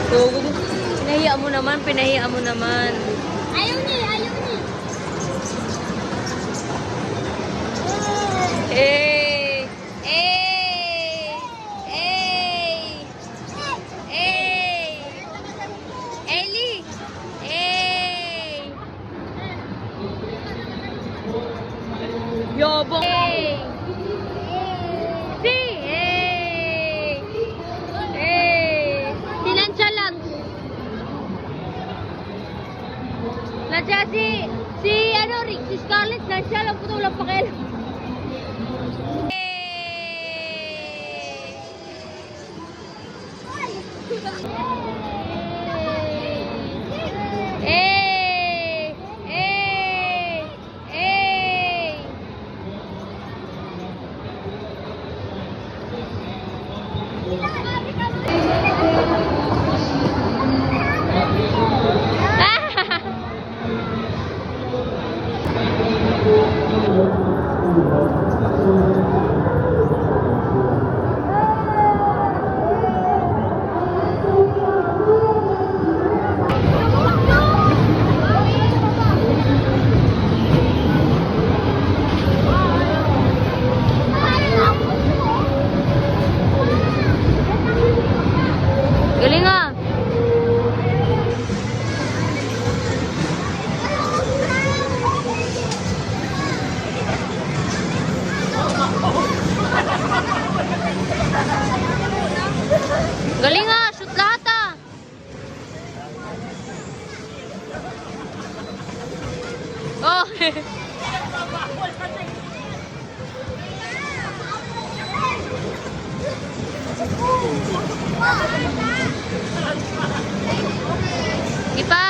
So, pinahiya mo naman, pinahiya mo naman. Ayaw ni, ayaw ni. Eh! Eh! Eh! Eh! Ellie! Eh! Yabang! Eh! Si! Eh! Eh! Silansya lang. Nandiyan si ano, Rick, si Scarlett, nandiyan lang po ito, walang pakialam. Eh! Eh! Eh! Galing ah! Galing ah! Shoot lahat ah! Oh! Ipa!